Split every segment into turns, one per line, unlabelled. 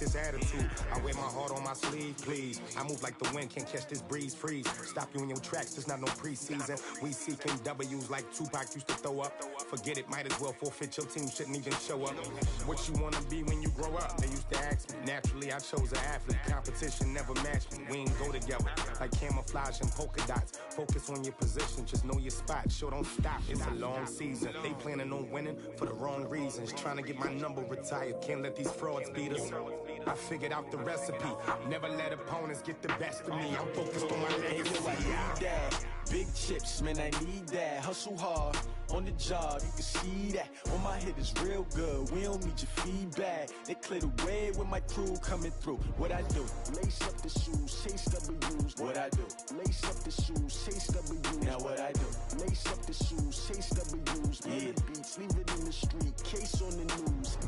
this attitude. I wear my heart on my sleeve, please. I move like the wind, can't catch this breeze, freeze. Stop you in your tracks, there's not no preseason. We seeking W's like Tupac used to throw up. Forget it, might as well forfeit, your team shouldn't even show up. What you wanna be when you grow up? They used to ask me. Naturally, I chose an athlete. Competition never matched me. We ain't go together like camouflage and polka dots. Focus on your position, just know your spot. Sure, don't stop, it's a long season. They planning on winning for the wrong reasons. Trying to get my number retired, can't let these frauds beat us. I figured out the recipe. Never let opponents get the best of me. I'm focused on my legacy.
I need that. Big chips, man, I need that. Hustle hard on the job, you can see that. On my head is real good, we don't need your feedback. They clear the way with my crew coming through. What I do? Lace up the shoes, chase W's. What I do? Lace up the shoes, chase W's. Now what I do? Lace up the shoes, chase W's. Yeah. The beats, leave it in the street, case on the news.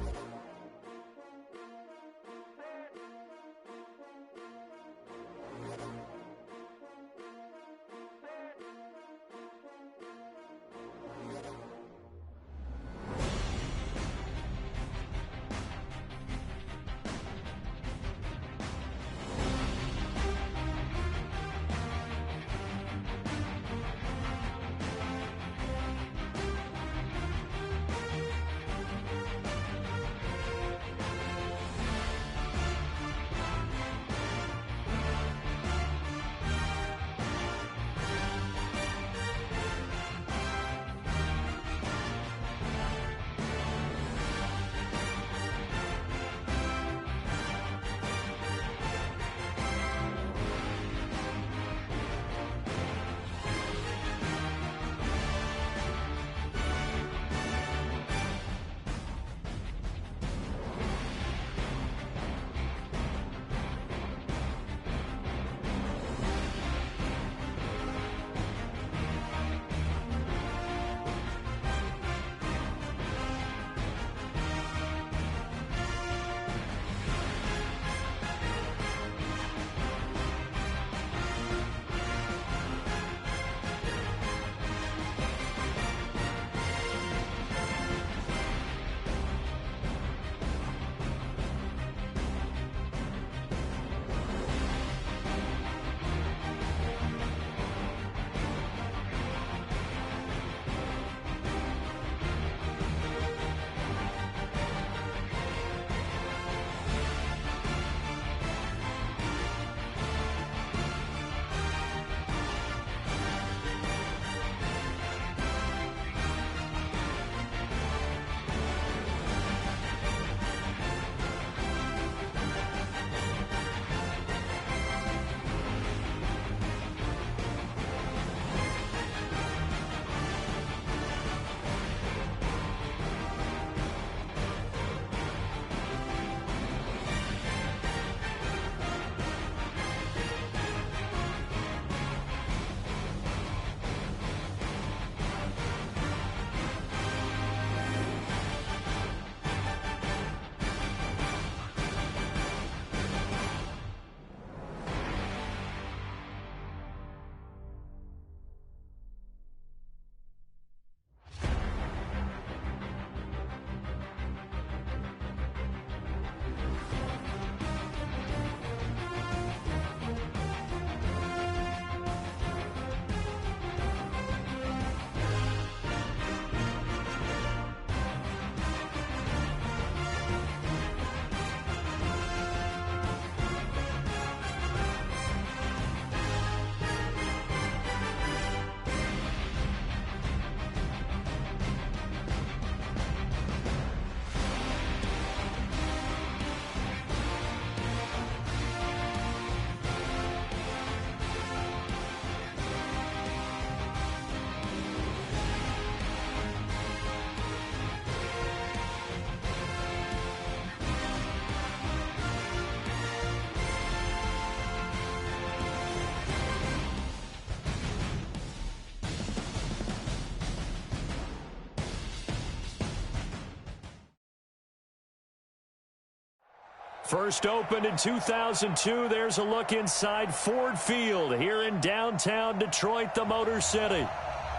First opened in 2002. There's a look inside Ford Field here in downtown Detroit, the Motor City.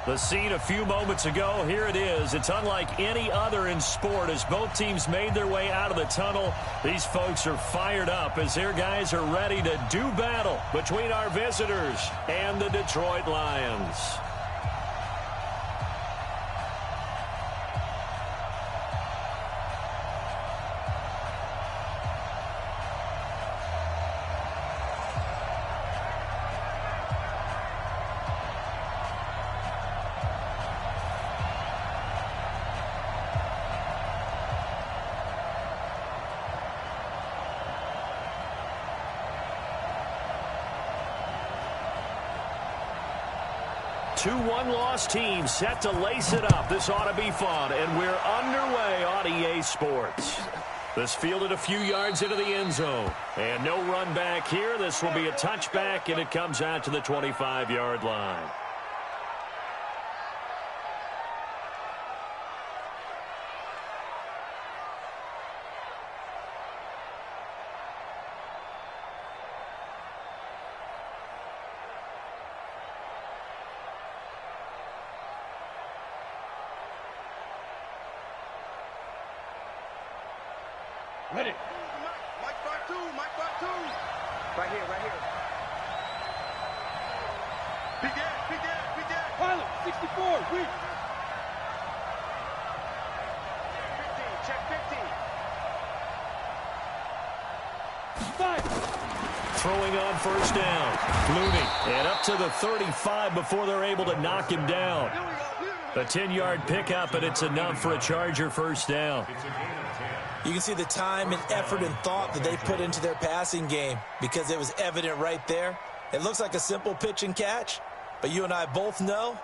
The scene a few moments ago, here it is. It's unlike any other in sport as both teams made their way out of the tunnel. These folks are fired up as their guys are ready to do battle between our visitors and the Detroit Lions. Two one-loss teams set to lace it up. This ought to be fun, and we're underway on EA Sports. This fielded a few yards into the end zone, and no run back here. This will be a touchback, and it comes out to the 25-yard line.
Ready.
Mike Bart 2, Mike Bart 2. Right here, right here. Begin.
Pilot, 64, weak.
15, check 15.
5.
Throwing on first down. Looney, and up to the 35 before they're able to knock him down. A 10-yard pickup, and it's enough for a Charger first down.
You can see the time and effort and thought that they put into their passing game because it was evident right there. It looks like a simple pitch and catch, but you and I both know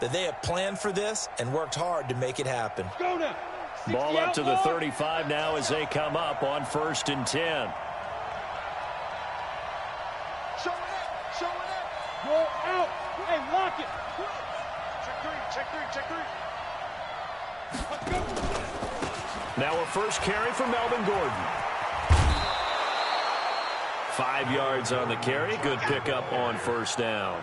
that they have planned for this and worked hard to make it happen.
Go now.
Ball up to the 35 now as they come up on 1st and 10.
Show it up.
Roll out. Hey, lock it.
Check 3.
Let's go.
Now a first carry for Melvin Gordon. 5 yards on the carry. Good pickup on first down.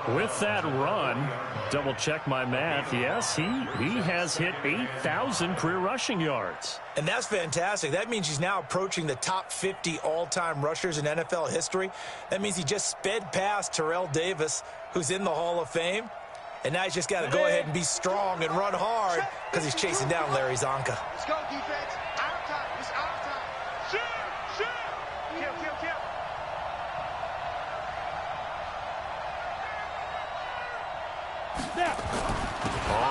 With that run, double check my math. Yes, he has hit 8,000 career rushing yards.
And that's fantastic. That means he's now approaching the top 50 all-time rushers in NFL history. That means he just sped past Terrell Davis, who's in the Hall of Fame. And now he's just got to go ahead and be strong and run hard because he's chasing down Larry Zonka.
Let's go, defense. Our time. It's our time. Shoot. Kill.
Now.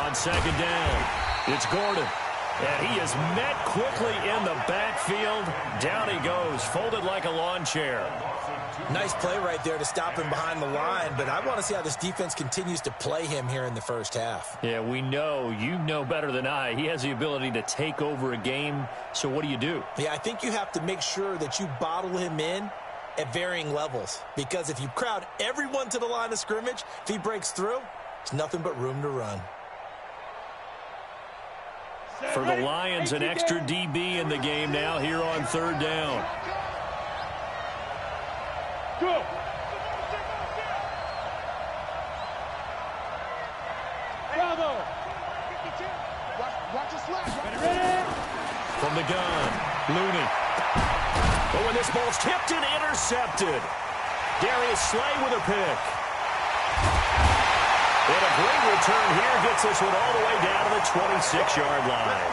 On second down, it's Gordon. And he is met quickly in the backfield. Down he goes, folded like a lawn chair.
Nice play right there to stop him behind the line, but I want to see how this defense continues to play him here in the first half.
Yeah, we know. You know better than I. He has the ability to take over a game, so what do?
Yeah, I think you have to make sure that you bottle him in at varying levels, because if you crowd everyone to the line of scrimmage, if he breaks through, there's nothing but room to run.
For the Lions, an extra DB in the game now here on 3rd down.
Go. Bravo.
Watch the slap.
Ready.
From the gun, Looney. Oh, and this ball's tipped and intercepted. Darius Slay with a pick. And a great return here gets this one all the way down to the 26-yard line.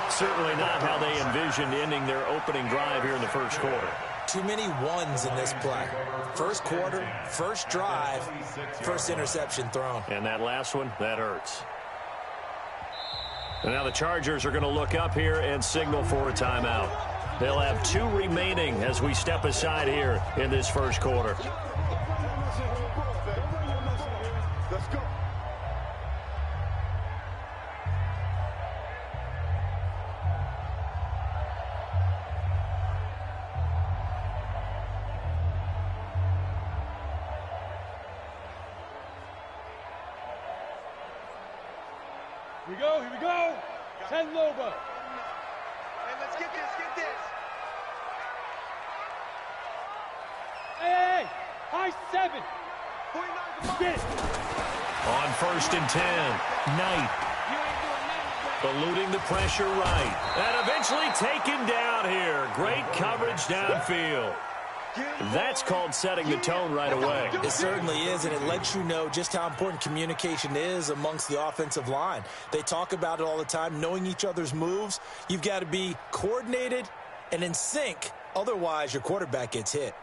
Certainly not how they envisioned ending their opening drive here in the first quarter.
Too many ones in this play. First quarter, first drive, first interception thrown.
And that last one, that hurts. And now the Chargers are going to look up here and signal for a timeout. They'll have 2 remaining as we step aside here in this first quarter.
Let's go.
Here we go. 10 Lobo.
Hey, let's get this.
Hey, high 7. Get it.
On 1st and 10, Knight. Eluding the pressure right. And eventually taken down here. Great coverage downfield. That's called setting the tone right away.
It certainly is, and it lets you know just how important communication is amongst the offensive line. They talk about it all the time, knowing each other's moves. You've got to be coordinated and in sync. Otherwise, your quarterback gets hit.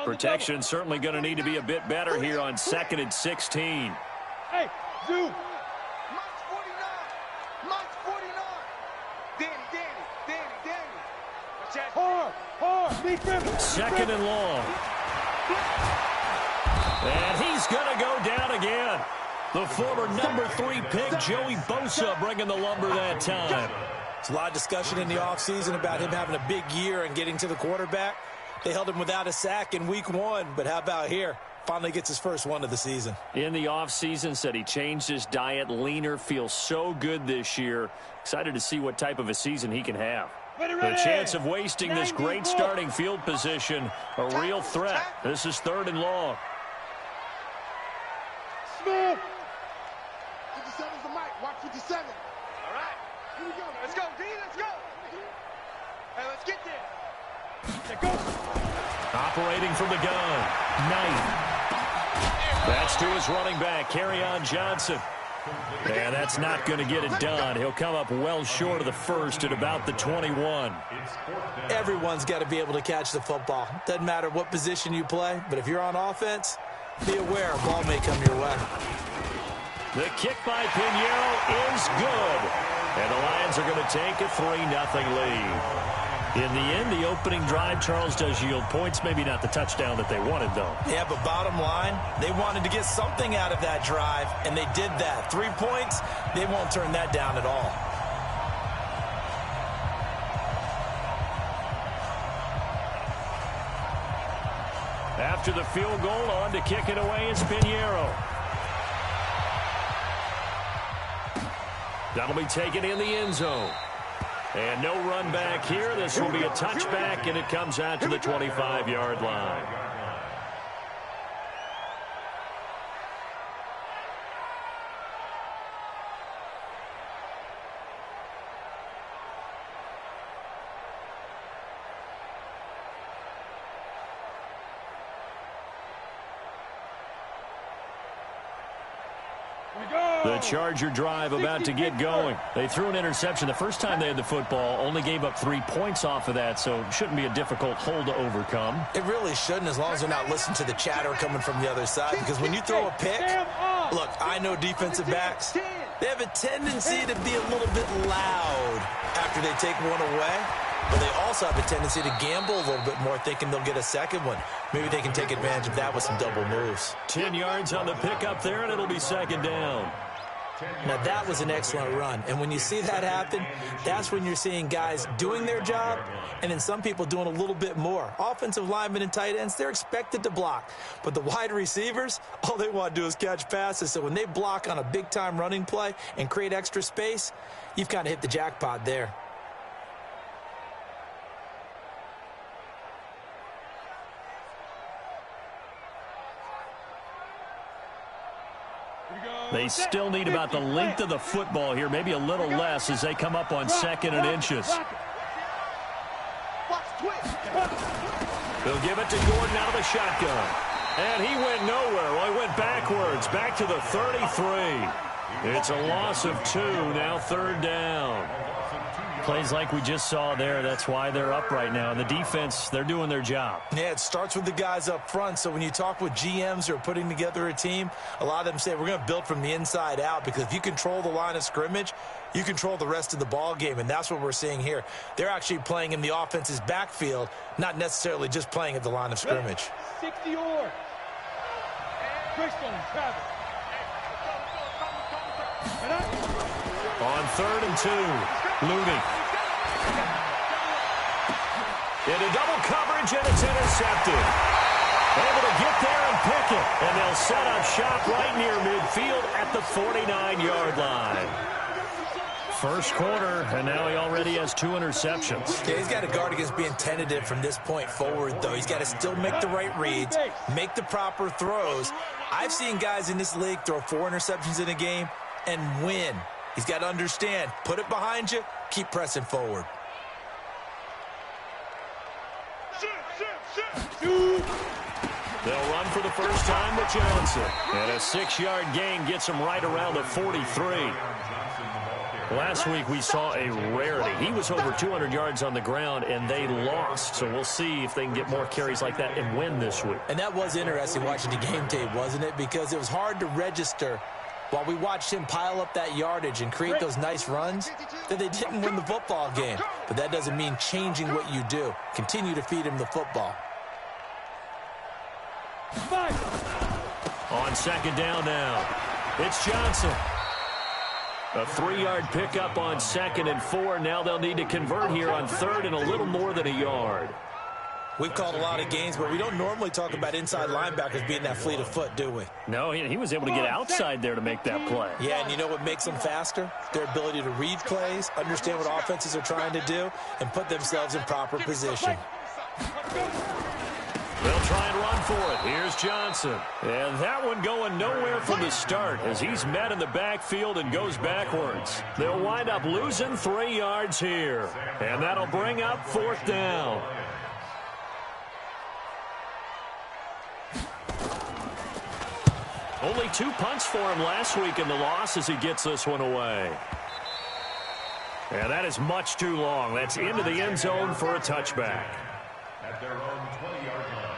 Protection certainly going to need to be a bit better here on 2nd and 16.
Hey, Zoo.
Mike's 49. Mike's 49. Danny.
Hard. Big river.
2nd and long. And he's going to go down again. The former number 3 pick, Joey Bosa, bringing the lumber that time.
There's a lot of discussion in the offseason about him having a big year and getting to the quarterback. They held him without a sack in week 1, but how about here? Finally gets his first one of the season.
In the offseason, said he changed his diet, leaner, feels so good this year. Excited to see what type of a season he can have. The chance of wasting this great starting field position, a real threat. This is 3rd and long.
Smith.
57's the mic. Watch 57. All right. Here we go. Let's go, D. Let's go. Hey, let's get there.
Go.
Operating from the gun, Knight. That's to his running back, Kerryon Johnson. And that's not going to get it done. He'll come up well short of the first at about the 21.
Everyone's got to be able to catch the football. Doesn't matter what position you play, but if you're on offense, be aware a ball may come your way.
The kick by Pinheiro is good. And the Lions are going to take a 3-0 lead. In the end, the opening drive, Charles, does yield points. Maybe not the touchdown that they wanted, though.
Yeah, but bottom line, they wanted to get something out of that drive, and they did that. 3 points, they won't turn that down at all.
After the field goal, on to kick it away is Pinheiro. That'll be taken in the end zone. And no run back here. This will be a touchback, and it comes out to the 25-yard line. The Charger drive about to get going. They threw an interception the first time they had the football, only gave up 3 points off of that, so shouldn't be a difficult hole to overcome.
It really shouldn't, as long as they're not listening to the chatter coming from the other side, because when you throw a pick, look, I know defensive backs, they have a tendency to be a little bit loud after they take one away, but they also have a tendency to gamble a little bit more, thinking they'll get a second one. Maybe they can take advantage of that with some double moves.
10 yards on the pickup there, and it'll be 2nd down.
Now, that was an excellent run. And when you see that happen, that's when you're seeing guys doing their job and then some people doing a little bit more. Offensive linemen and tight ends, they're expected to block. But the wide receivers, all they want to do is catch passes. So when they block on a big-time running play and create extra space, you've kind of hit the jackpot there.
They still need about the length of the football here, maybe a little less as they come up on 2nd and inches. They'll give it to Gordon out of the shotgun. And he went nowhere. Well, he went backwards, back to the 33. It's a loss of 2, now 3rd down. Plays like we just saw there, that's why they're up right now. And the defense, they're doing their job.
Yeah, it starts with the guys up front. So when you talk with GMs who are putting together a team, a lot of them say we're going to build from the inside out, because if you control the line of scrimmage, you control the rest of the ball game, and that's what we're seeing here. They're actually playing in the offense's backfield, not necessarily just playing at the line of scrimmage.
60 or Christian Travis.
On 3rd and 2, Looney. Into double coverage, and it's intercepted. Able to get there and pick it. And they'll set up shop right near midfield at the 49-yard line. First quarter, and now he already has 2 interceptions.
Yeah, he's got to guard against being tentative from this point forward, though. He's got to still make the right reads, make the proper throws. I've seen guys in this league throw 4 interceptions in a game and win. He's got to understand, put it behind you, keep pressing forward.
They'll run for the first time with Johnson. And a 6-yard gain gets him right around the 43. Last week we saw a rarity. He was over 200 yards on the ground, and they lost. So we'll see if they can get more carries like that and win this week.
And that was interesting watching the game tape, wasn't it? Because it was hard to register while we watched him pile up that yardage and create those nice runs that they didn't win the football game. But that doesn't mean changing what you do. Continue to feed him the football.
On second down now, it's Johnson. A 3-yard pickup on 2nd and 4. Now they'll need to convert here on 3rd and a little more than a yard.
We've called a lot of games, but we don't normally talk about inside linebackers being that fleet of foot, do we?
No, he was able to get outside there to make that play.
Yeah, and you know what makes them faster? Their ability to read plays, understand what offenses are trying to do, and put themselves in proper position.
They'll try and run for it. Here's Johnson. And that one going nowhere from the start as he's met in the backfield and goes backwards. They'll wind up losing 3 yards here. And that'll bring up 4th down. Only 2 punts for him last week in the loss as he gets this one away. And that is much too long. That's into the end zone for a touchback.
At their own 20-yard line.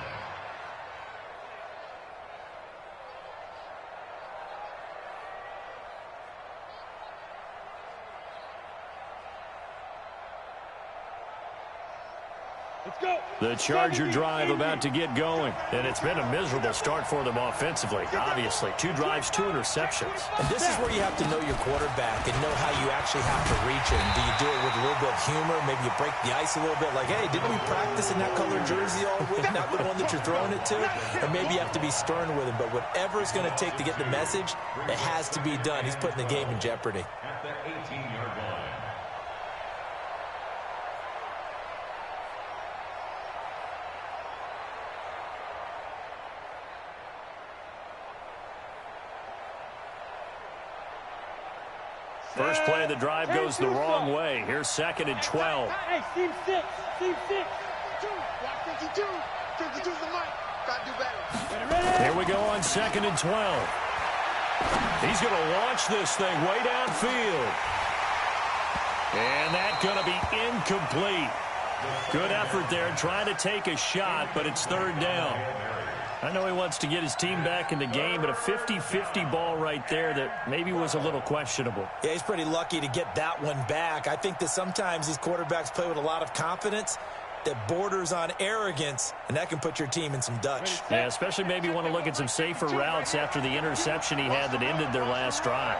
Let's go.
The Charger drive about to get going. And it's been a miserable start for them offensively. Obviously, 2 drives, 2 interceptions.
And this is where you have to know your quarterback and know how you actually have to reach him. Do you do it with a little bit of humor? Maybe you break the ice a little bit like, hey, didn't we practice in that colored jersey all week? Not the one that you're throwing it to? Or maybe you have to be stern with him. But whatever it's going to take to get the message, it has to be done. He's putting the game in jeopardy.
At their 18-yard line.
First play of the drive goes the wrong way. Here's 2nd and 12.
Hey, team 6. Team 6.
52. 52's the mic. Got to do better.
Here we go on 2nd and 12. He's going to launch this thing way downfield. And that's going to be incomplete. Good effort there trying to take a shot, but it's 3rd down. I know he wants to get his team back in the game, but a 50-50 ball right there that maybe was a little questionable.
Yeah, he's pretty lucky to get that one back. I think that sometimes these quarterbacks play with a lot of confidence that borders on arrogance, and that can put your team in some Dutch.
Yeah, especially maybe want to look at some safer routes after the interception he had that ended their last drive.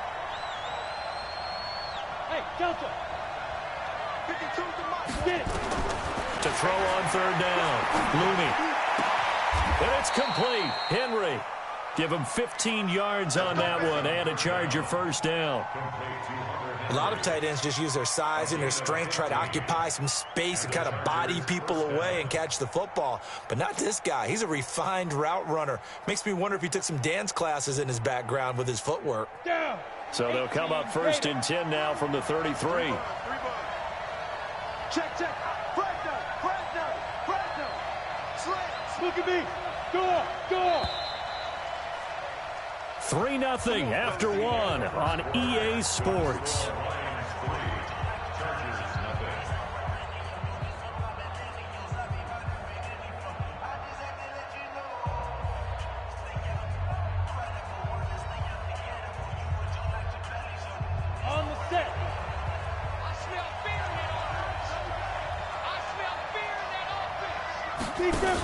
Hey, Delta.
52's the mic.
Get it.
To throw on 3rd down, Looney. And it's complete. Henry, give him 15 yards on that one and a Charger first down.
A lot of tight ends just use their size and their strength, try to occupy some space and kind of body people away and catch the football. But not this guy. He's a refined route runner. Makes me wonder if he took some dance classes in his background with his footwork.
Down.
So they'll come up 1st and 10 now from the 33.
Check. Fresno. Slants.
Look at me. Go.
3-0 after 1 on EA Sports.
On the set.
I smell fear in that offense.
Keep grip.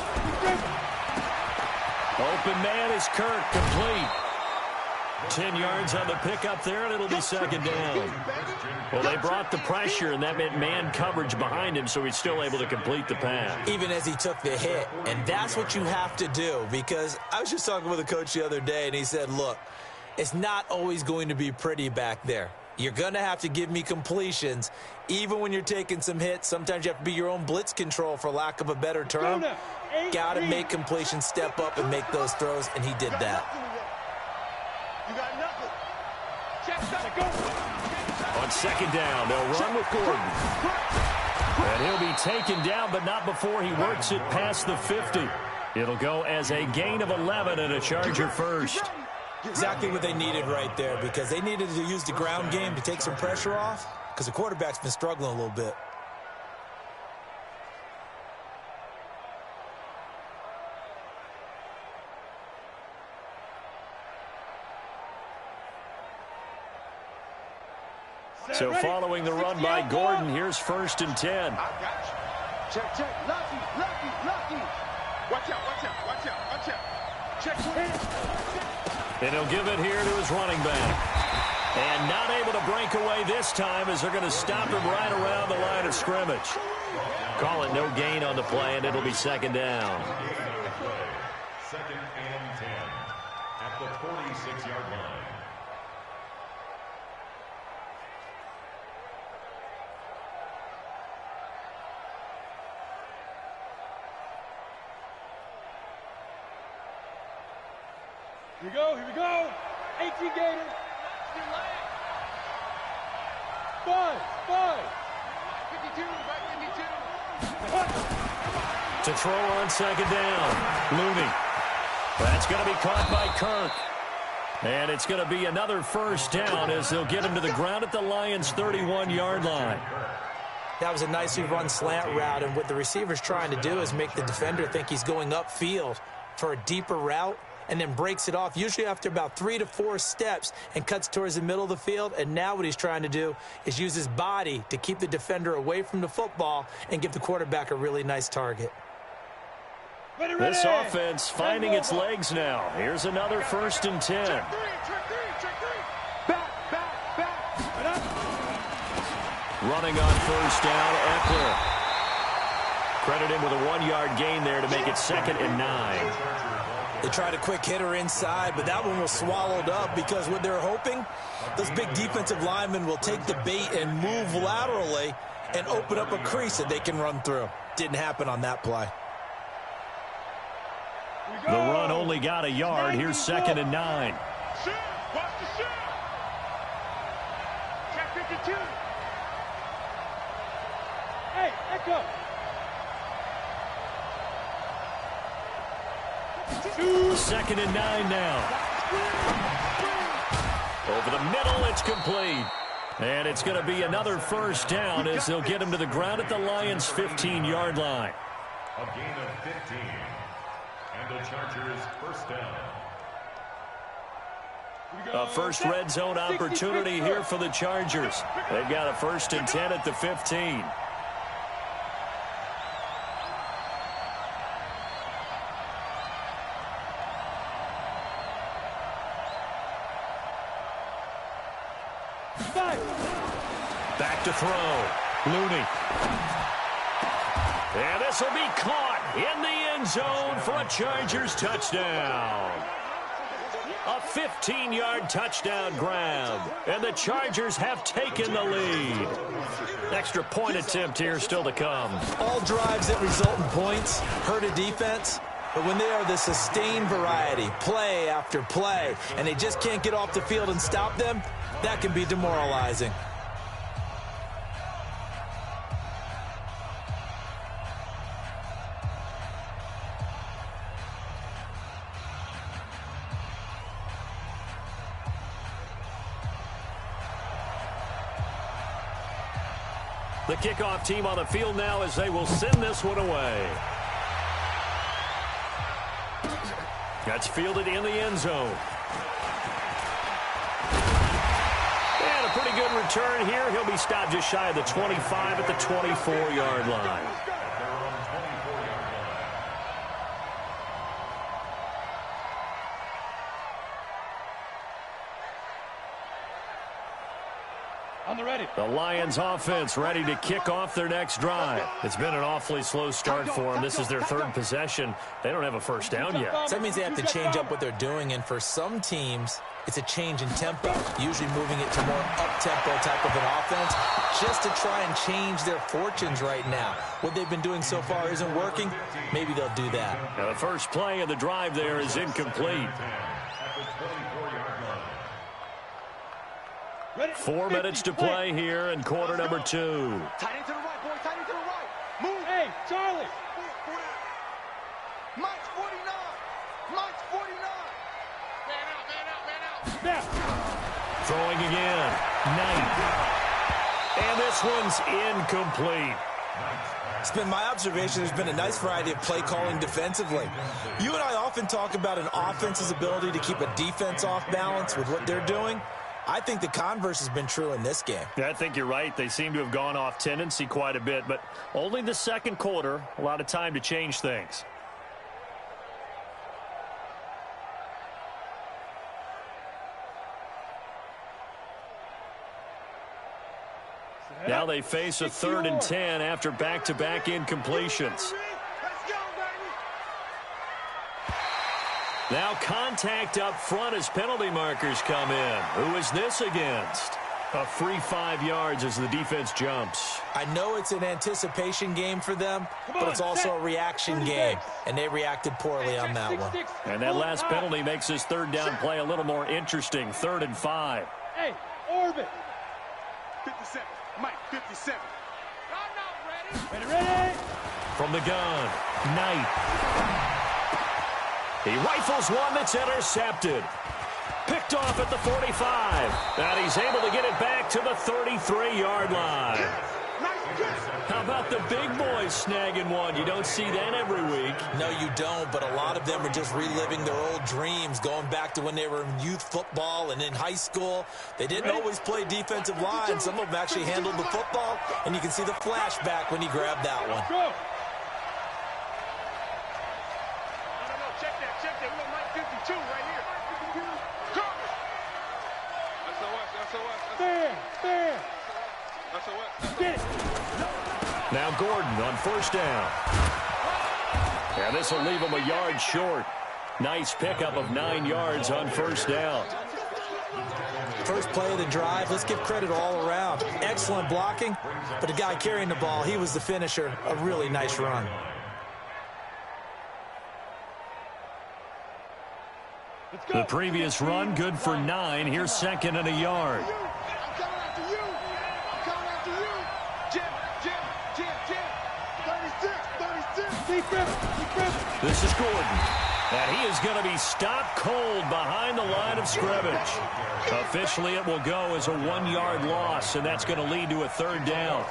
Open man is Kirk, complete. 10 yards on the pickup there, and it'll be 2nd down. Well, they brought the pressure, and that meant man coverage behind him, so he's still able to complete the pass.
Even as he took the hit. And that's what you have to do, because I was just talking with a coach the other day, and he said, look, it's not always going to be pretty back there. You're going to have to give me completions. Even when you're taking some hits, sometimes you have to be your own blitz control, for lack of a better term. Got to make completions, step up, and make those throws, and he did that.
You got nothing.
On second down, they'll run with Gordon. And he'll be taken down, but not before he works it past the 50. It'll go as a gain of 11 and a Charger first.
Exactly what they needed right there, because they needed to use the ground game to take some pressure off, because the quarterback's been struggling a little bit.
So following the run by Gordon, here's 1st and 10.
I got you. Check, check. Lucky. Watch out. Check.
And he'll give it here to his running back. And not able to break away this time, as they're going to stop him right around the line of scrimmage. Call it no gain on the play, and it'll be 2nd down.
2nd and 10 at the 46-yard line.
Here we go. 18 Gators. 5.
52.
To throw on 2nd down. Looney. That's going to be caught by Kirk. And it's going to be another 1st down, as they'll get him to the ground at the Lions' 31-yard line.
That was a nicely run slant route, and what the receiver's trying to do is make the defender think he's going upfield for a deeper route, and then breaks it off, usually after about 3 to 4 steps, and cuts towards the middle of the field. And now what he's trying to do is use his body to keep the defender away from the football and give the quarterback a really nice target.
Ready.
This offense finding its legs now. Here's another 1st and 10.
Check three. Back.
Running on 1st down, Eckler. Credit him with a 1-yard gain there to make it 2nd and 9.
They tried a quick hitter inside, but that one was swallowed up, because what they're hoping, those big defensive linemen will take the bait and move laterally and open up a crease that they can run through. Didn't happen on that play.
The run only got a yard. Here's 2nd and 9.
Shoot. Watch the shoot. Check 52.
Hey, Echo.
2nd and 9 now. Over the middle, it's complete. And it's going to be another 1st down, as they'll get him to the ground at the Lions' 15-yard line.
A gain of 15. And the Chargers 1st down.
A first red zone opportunity here for the Chargers. They've got a 1st and 10 at the 15. Back to throw. Looney. And this will be caught in the end zone for a Chargers touchdown. A 15-yard touchdown grab. And the Chargers have taken the lead. Extra point attempt here still to come.
All drives that result in points hurt a defense. But when they are the sustained variety, play after play, and they just can't get off the field and stop them, that can be demoralizing.
The kickoff team on the field now, as they will send this one away. That's fielded in the end zone. And a pretty good return here. He'll be stopped just shy of the 25 at the 24-yard line.
On the ready.
The Lions offense ready to kick off their next drive. It's been an awfully slow start for them. This is their third possession. They don't have a first down yet.
So that means they have to change up what they're doing, and for some teams, it's a change in tempo, usually moving it to more up-tempo type of an offense, just to try and change their fortunes right now. What they've been doing so far isn't working. Maybe they'll do that.
Now the first play of the drive there is incomplete. 4 minutes to play here in quarter number 2.
Tight end to the right, boy. Tight end to the right. Move.
Hey, Charlie.
Mike's 49. Mike's 49. Man out, man out, man out.
Snap.
Throwing again. Knight. And this one's incomplete.
It's been my observation there's been a nice variety of play calling defensively. You and I often talk about an offense's ability to keep a defense off balance with what they're doing. I think the converse has been true in this game.
Yeah, I think you're right. They seem to have gone off tendency quite a bit, but only the second quarter, a lot of time to change things. Now they face a 3rd and 10 after back-to-back incompletions. Now contact up front as penalty markers come in. Who is this against? A free 5 yards as the defense jumps.
I know it's an anticipation game for them, but it's also a reaction game, and they reacted poorly on that one.
And that last penalty makes this third down play a little more interesting. 3rd and 5.
Hey, orbit.
57. Mike, 57.
Ready, ready.
From the gun, Knight. He rifles one that's intercepted. Picked off at the 45. And he's able to get it back to the 33-yard line. How about the big boys snagging one? You don't see that every week.
No, you don't, but a lot of them are just reliving their old dreams, going back to when they were in youth football and in high school. They didn't always play defensive line. Some of them actually handled the football, and you can see the flashback when he grabbed that one.
Go.
Check that. We got Mike 52 right here. Go.
Stand. Get it.
Now Gordon on first down. And this will leave him a yard short. Nice pickup of 9 yards on first down.
First play of the drive, let's give credit all around. Excellent blocking, but the guy carrying the ball, he was the finisher. A really nice run.
The previous run, good for 9. Here's 2nd and a yard.
I'm coming after you. Jim. 36.
This is Gordon. And he is going to be stopped cold behind the line of scrimmage. Officially, it will go as a 1-yard loss, and that's going to lead to a 3rd down.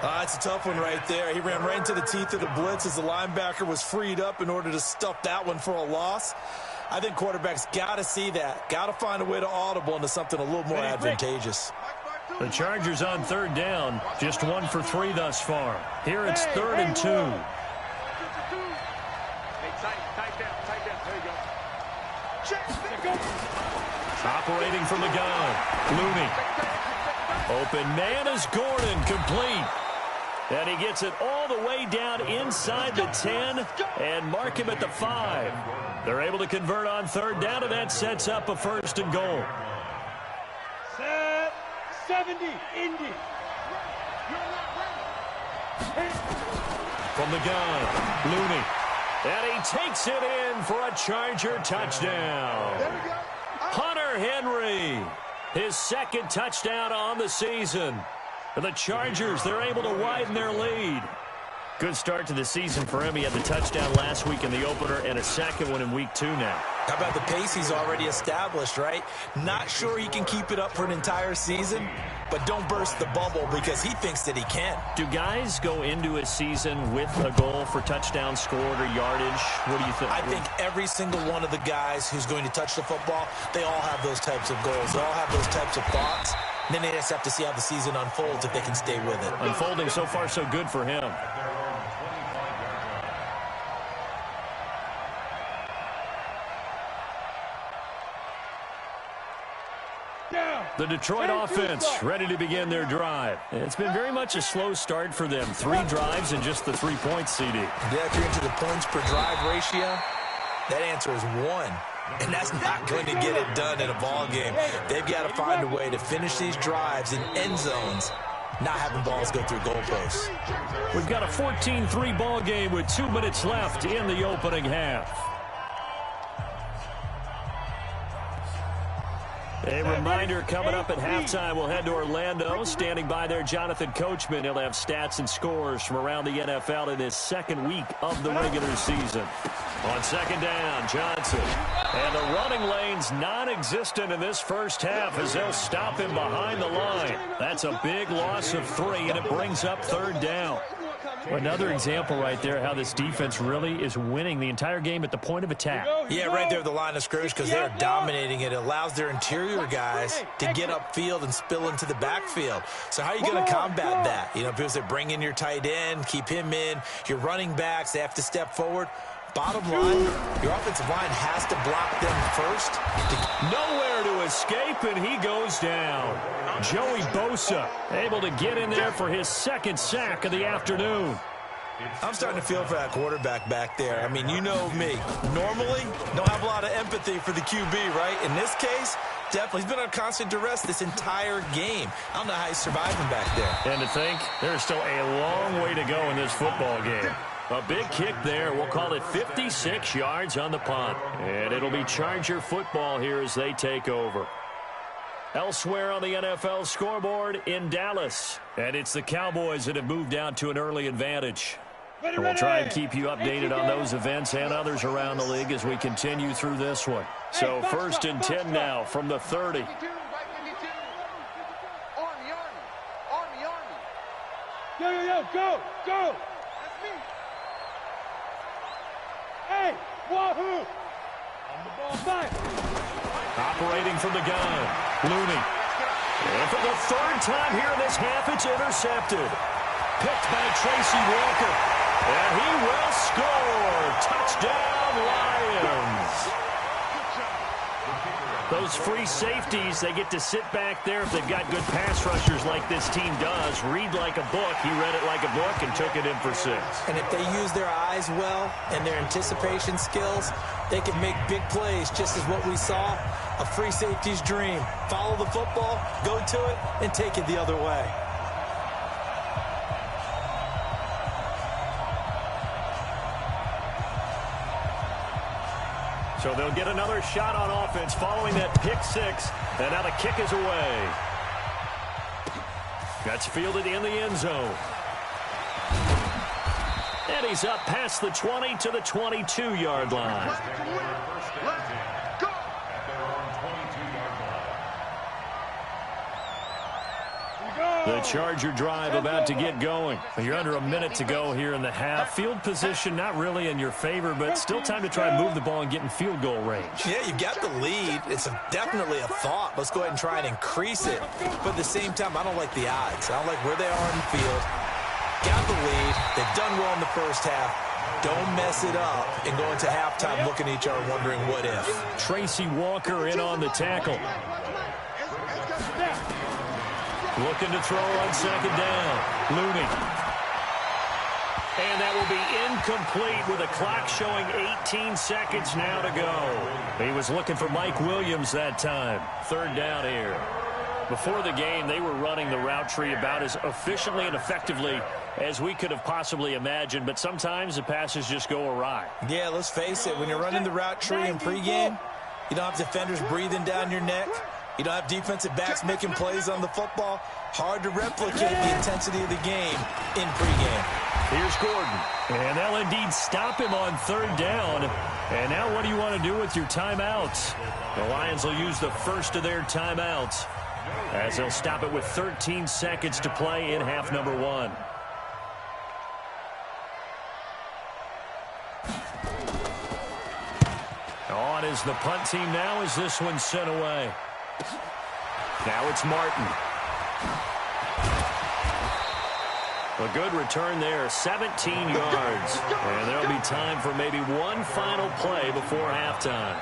That's a tough one right there. He ran right into the teeth of the blitz as the linebacker was freed up in order to stuff that one for a loss. I think quarterbacks got to see that. Got to find a way to audible into something a little more advantageous.
The Chargers on 3rd down, just 1 for 3 thus far. Here it's 3rd and 2.
Hey, tight down. There you go. Check.
Operating from the gun, Looney. Open man is Gordon, complete. And he gets it all the way down inside the 10 and mark him at the 5. They're able to convert on 3rd down, and that sets up a 1st and goal.
Set. 70. Indy.
From the gun, Looney. And he takes it in for a Charger touchdown.
There we go.
Hunter Henry, his 2nd touchdown on the season. And the Chargers, they're able to widen their lead. Good start to the season for him. He had the touchdown last week in the opener and a 2nd one in week 2 now.
How about the pace he's already established, right? Not sure he can keep it up for an entire season, but don't burst the bubble because he thinks that he can.
Do guys go into a season with a goal for touchdown scored or yardage? What do you think?
I think every single one of the guys who's going to touch the football, they all have those types of goals. They all have those types of thoughts. And then they just have to see how the season unfolds if they can stay with it.
Unfolding so far so good for him.
Down.
The Detroit offense ready to begin their drive. It's been very much a slow start for them. 3 drives and just the 3 points, CD.
Yeah, if you're into the points per drive ratio, that answer is 1. And that's not going to get it done in a ball game. They've got to find a way to finish these drives in end zones, not having balls go through goalposts.
We've got a 14-3 ball game with 2 minutes left in the opening half. A reminder coming up at halftime, we'll head to Orlando. Standing by there, Jonathan Coachman. He'll have stats and scores from around the NFL in his second week of the regular season. On second down, Johnson. And the running lane's non-existent in this first half as they'll stop him behind the line. That's a big loss of 3, and it brings up third down. Another example right there how this defense really is winning the entire game at the point of attack.
Yeah, right there at the line of scrimmage because they're dominating it. It allows their interior guys to get upfield and spill into the backfield. So how are you going to combat that? You know, people say bring in your tight end, keep him in. Your running backs, they have to step forward. Bottom line, your offensive line has to block them first.
Nowhere to escape, and he goes down. Joey Bosa able to get in there for his second sack of the afternoon.
I'm starting to feel for that quarterback back there. I mean, you know me. Normally, don't have a lot of empathy for the QB, right? In this case, definitely. He's been on constant duress this entire game. I don't know how he's surviving back there.
And to think, there's still a long way to go in this football game. A big kick there. We'll call it 56 yards on the punt. And it'll be Charger football here as they take over. Elsewhere on the NFL scoreboard in Dallas. And it's the Cowboys that have moved down to an early advantage. And we'll try and keep you updated on those events and others around the league as we continue through this one. So 1st and 10 now from the 30.
Yo, go! Hey, wahoo! On the ball, back.
Operating from the gun, Looney. And for the 3rd time here in this half, it's intercepted. Picked by Tracy Walker. And he will score. Touchdown, Lions. Those free safeties, they get to sit back there if they've got good pass rushers like this team does. Read like a book. He read it like a book and took it in for 6.
And if they use their eyes well and their anticipation skills, they can make big plays, just as what we saw, a free safety's dream. Follow the football, go to it, and take it the other way.
So they'll get another shot on offense following that pick 6. And now the kick is away. That's fielded in the end zone. And he's up past the 20 to the 22-yard line. The Charger drive about to get going. You're under a minute to go here in the half. Field position not really in your favor, but still time to try and move the ball and get in field goal range.
Yeah, you've got the lead. It's definitely a thought. Let's go ahead and try and increase it. But at the same time, I don't like the odds. I don't like where they are in the field. Got the lead. They've done well in the first half. Don't mess it up and go into halftime looking at each other wondering what if.
Tracy Walker in on the tackle. Looking to throw on second down. Looney. And that will be incomplete with a clock showing 18 seconds now to go. He was looking for Mike Williams that time. 3rd down here. Before the game, they were running the route tree about as efficiently and effectively as we could have possibly imagined, but sometimes the passes just go awry.
Yeah, let's face it. When you're running the route tree in pregame, you don't have defenders breathing down your neck. You don't have defensive backs making plays on the football. Hard to replicate the intensity of the game in pregame.
Here's Gordon. And they'll indeed stop him on 3rd down. And now what do you want to do with your timeouts? The Lions will use the first of their timeouts as they'll stop it with 13 seconds to play in half number 1. On is the punt team now as this one's sent away. Now it's Martin. A good return there, 17 yards. And there'll be time for maybe one final play before halftime.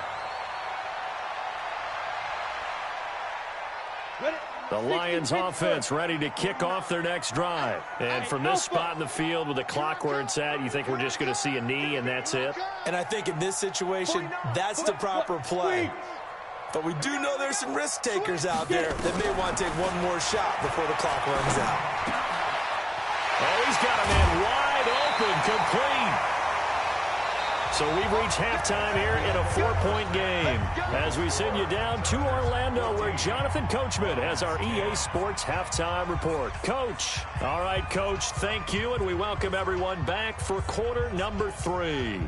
The Lions offense ready to kick off their next drive. And from this spot in the field with the clock where it's at, you think we're just going to see a knee and that's it?
And I think in this situation, that's the proper play. But we do know there's some risk takers out there that may want to take one more shot before the clock runs out.
Oh, he's got a man wide open, complete. So we've reached halftime here in a 4-point game as we send you down to Orlando where Jonathan Coachman has our EA Sports Halftime Report. Coach. All right, Coach, thank you, and we welcome everyone back for quarter number 3.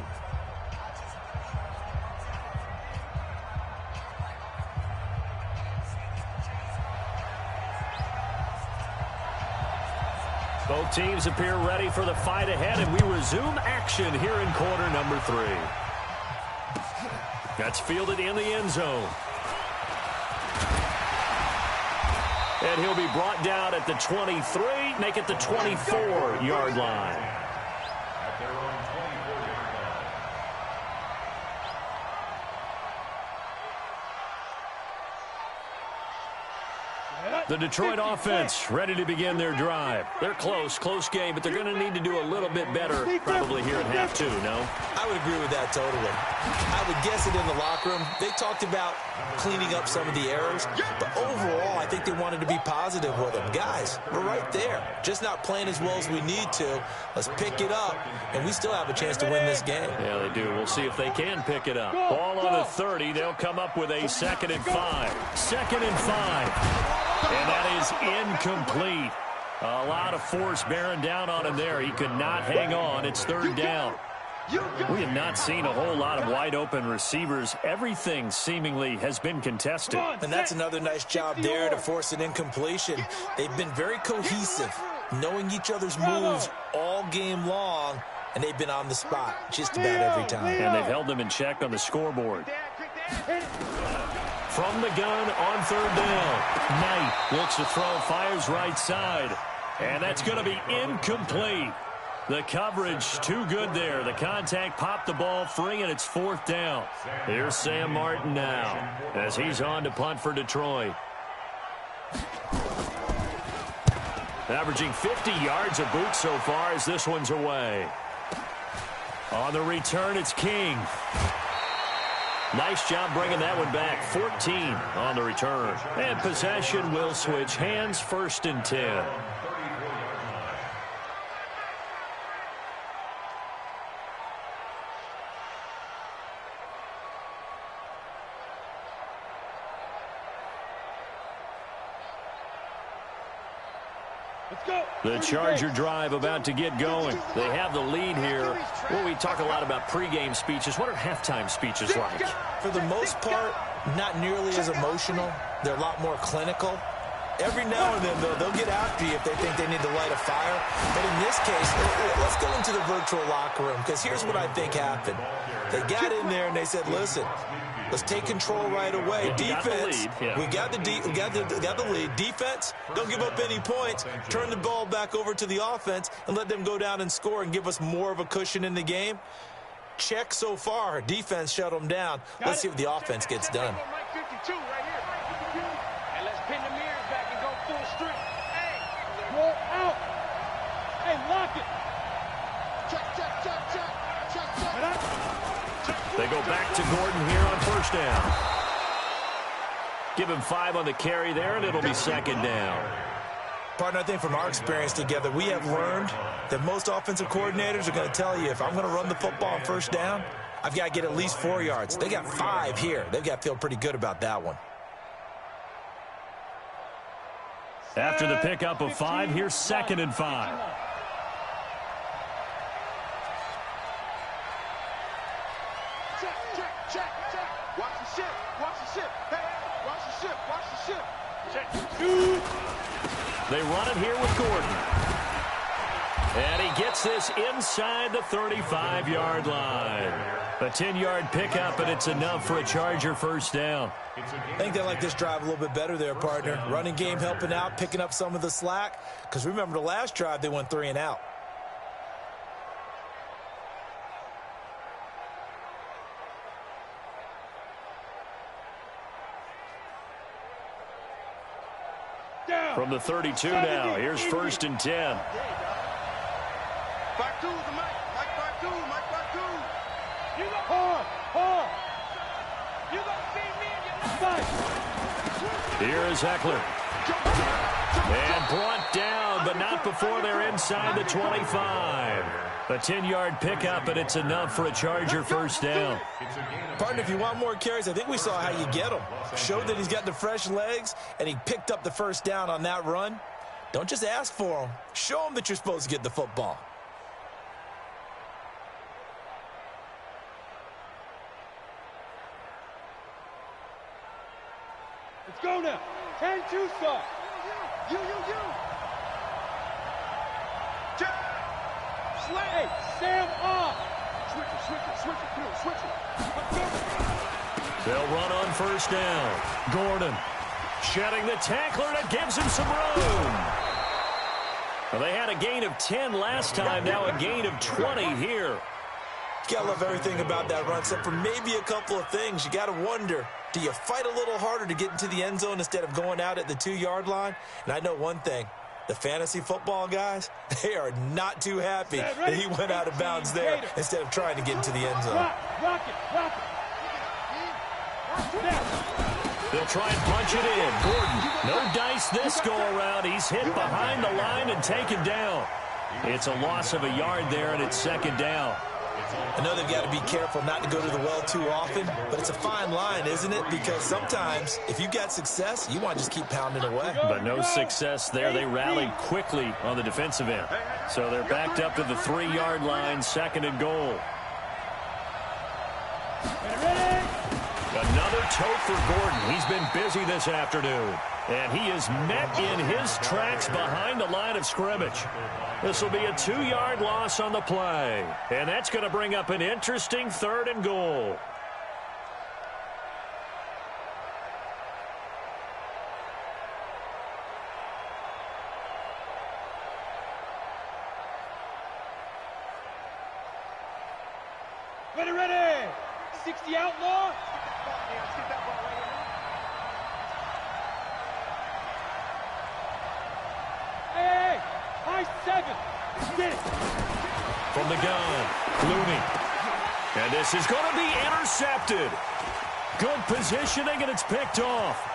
Both teams appear ready for the fight ahead, and we resume action here in quarter number 3. That's fielded in the end zone. And he'll be brought down at the 23, make it the 24-yard line.
At their own 24-yard line.
The Detroit offense ready to begin their drive. They're close game, but they're going to need to do a little bit better probably here in half 2, no?
I would agree with that totally. I would guess it in the locker room. They talked about cleaning up some of the errors, but overall, I think they wanted to be positive with them. Guys, we're right there. Just not playing as well as we need to. Let's pick it up, and we still have a chance to win this game.
Yeah, they do. We'll see if they can pick it up. Ball on the 30. They'll come up with a 2nd and 5. 2nd and 5. And that is incomplete. A lot of force bearing down on him there. He could not hang on. It's 3rd down. We have not seen a whole lot of wide-open receivers. Everything seemingly has been contested.
And that's another nice job there to force an incompletion. They've been very cohesive, knowing each other's moves all game long, and they've been on the spot just about every time.
And they've held them in check on the scoreboard. From the gun on 3rd down. Knight looks to throw, fires right side. And that's going to be incomplete. The coverage too good there. The contact popped the ball free, and it's 4th down. Here's Sam Martin now as he's on to punt for Detroit. Averaging 50 yards a boot so far as this one's away. On the return, it's King. Nice job bringing that one back. 14 on the return. And possession will switch hands, 1st and 10. The Charger drive about to get going. They have the lead here. Well, we talk a lot about pregame speeches. What are halftime speeches like?
For the most part, not nearly as emotional. They're a lot more clinical. Every now and then, though, they'll get after you if they think they need to light a fire. But in this case, let's go into the virtual locker room, because here's what I think happened. They got in there and they said, listen, let's take control right away. Defense, we got the lead. Defense, don't give up any points. Turn the ball back over to the offense and let them go down and score and give us more of a cushion in the game. Check so far. Defense shut them down. Let's see if the offense gets done.
They go back to Gordon here on 1st down. Give him 5 on the carry there, and it'll be 2nd down.
Partner, I think from our experience together, we have learned that most offensive coordinators are going to tell you, if I'm going to run the football on 1st down, I've got to get at least 4 yards. They got 5 here. They've got to feel pretty good about that one.
After the pickup of 5, here's 2nd and 5. They run it here with Gordon. And he gets this inside the 35-yard line. A 10-yard pickup, and it's enough for a Charger 1st down.
I think they like this drive a little bit better there, partner. Running game helping out, picking up some of the slack. Because remember, the last drive, they went 3 and out.
From the 32 now, here's 1st and 10.
5-2 the Mike. Mike 5-2. Mike 5-2.
You go hard. You gonna see me in your
Here is Eckler. And brought down, but not before they're inside the 25. A 10-yard pickup, and it's enough for a Charger first down.
Partner, if you want more carries, I think we saw how you get them. Showed that he's got the fresh legs, and he picked up the first down on that run. Don't just ask for him. Show him that you're supposed to get the football.
Let's go now. 10-2 start.
You.
Hey, Sam off.
Switch it.
They'll run on first down. Gordon shedding the tackler, and it gives him some room. Well, they had a gain of 10 last time, now a gain of 20 here.
You gotta love everything about that run, except for maybe a couple of things. You gotta wonder, do you fight a little harder to get into the end zone instead of going out at the 2-yard line? And I know one thing. The fantasy football guys, they are not too happy that he went out of bounds there instead of trying to get into the end zone.
Rock it.
They'll try and punch it in. Gordon, no dice this go-around. He's hit behind the line and taken down. It's a loss of a yard there, and it's 2nd down.
I know they've got to be careful not to go to the well too often, but it's a fine line, isn't it? Because sometimes, if you got success, you want to just keep pounding away.
But no success there. They rallied quickly on the defensive end. So they're backed up to the 3-yard line, 2nd and goal. Another tote for Gordon. He's been busy this afternoon. And he is met in his tracks behind the line of scrimmage. This will be a 2-yard loss on the play. And that's going to bring up an interesting 3rd and goal.
Ready. 60 outlaw. Hey, high 7. Get it.
From the gun, Looney. And this is going to be intercepted. Good positioning, and it's picked off.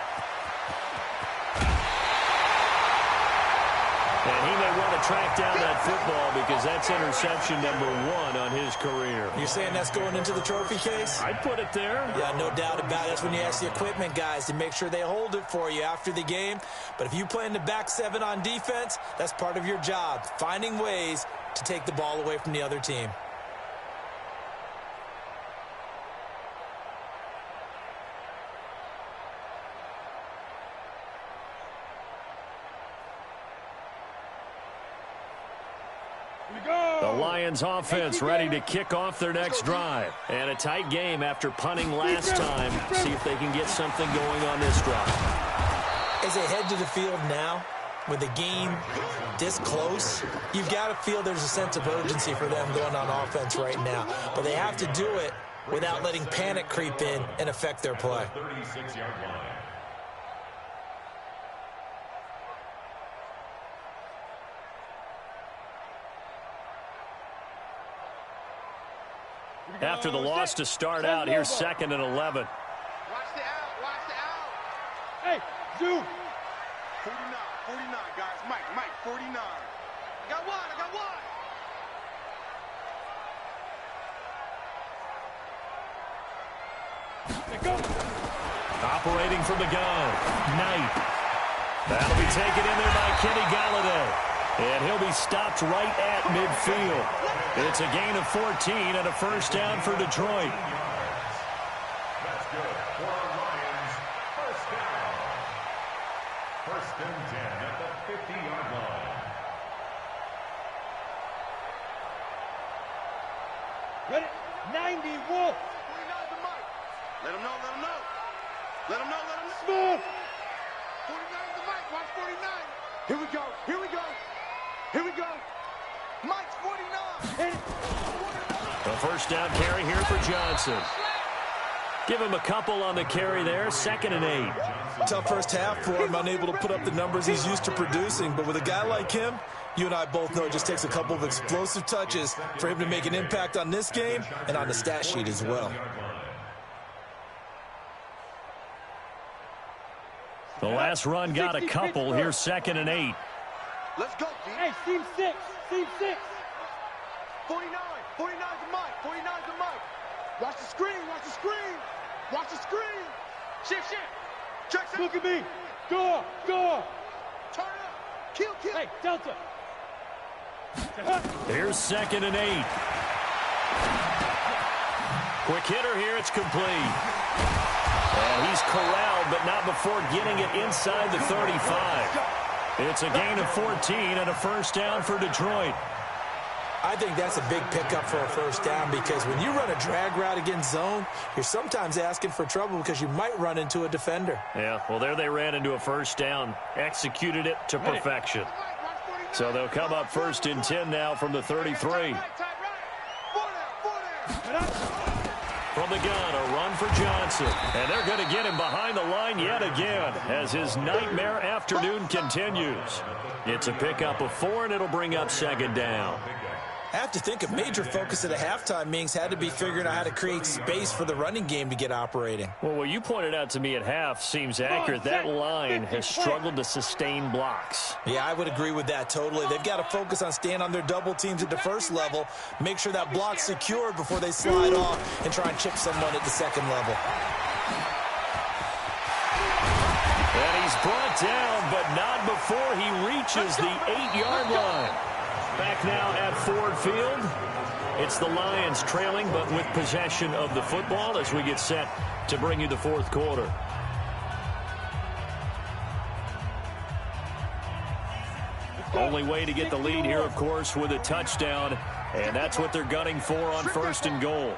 And he may want to track down that football because that's interception number 1 on his career.
You're saying that's going into the trophy case?
I'd put it there.
Yeah, no doubt about it. That's when you ask the equipment guys to make sure they hold it for you after the game. But if you play in the back 7 on defense, that's part of your job, finding ways to take the ball away from the other team.
The Lions offense ready to kick off their next drive. And a tight game after punting last time. See if they can get something going on this drive.
As they head to the field now, with the game this close, you've got to feel there's a sense of urgency for them going on offense right now. But they have to do it without letting panic creep in and affect their play.
36-yard line.
After the loss to start out, here's 2nd and 11.
Watch the out.
Hey, zoom.
49, guys. Mike, 49. I got one.
Let go.
Operating from the gun, Knight. That'll be taken in there by Kenny Golladay. And he'll be stopped right at midfield. It's a gain of 14 and a first down for Detroit.
That's good for our Lions. First down. 1st and 10 at the 50-yard line.
Ready. 90 Wolf.
49 to Mike. Let him know.
Smooth.
49 to Mike. Watch 49. Here we go. Mike's 49.
A first down carry here for Johnson. Give him a couple on the carry there. 2nd and 8.
Tough first half for him, unable to put up the numbers he's used to producing. But with a guy like him, you and I both know it just takes a couple of explosive touches for him to make an impact on this game and on the stat sheet as well.
The last run got a couple. Here's 2nd and 8.
Let's go, G.
Hey, team 6. Team 6.
49. 49's the mic. 49's the mic. Watch the screen. Watch the screen. Watch the screen. Shift. Check.
Look at me. Go.
Turn up. Kill.
Hey, Delta.
Here's 2nd and 8. Quick hitter here. It's complete. And he's corralled, but not before getting it inside the 35. It's a gain of 14 and a first down for Detroit.
I think that's a big pickup for a first down because when you run a drag route against zone, you're sometimes asking for trouble because you might run into a defender.
Yeah, well, there they ran into a first down, executed it to perfection. So they'll come up 1st and 10 now from the 33. From the gun, a run for Johnson. And they're going to get him behind the line yet again as his nightmare afternoon continues. It's a pickup of 4, and it'll bring up 2nd down.
I have to think a major focus at the halftime meetings had to be figuring out how to create space for the running game to get operating.
Well, what you pointed out to me at half seems accurate. That line has struggled to sustain blocks.
Yeah, I would agree with that totally. They've got to focus on staying on their double teams at the first level, make sure that block's secured before they slide off and try and chip someone at the second level.
And he's brought down, but not before he reaches the 8-yard line. Back now at Ford Field. It's the Lions trailing, but with possession of the football as we get set to bring you the 4th quarter. Only way to get the lead here, of course, with a touchdown, and that's what they're gunning for on 1st and goal.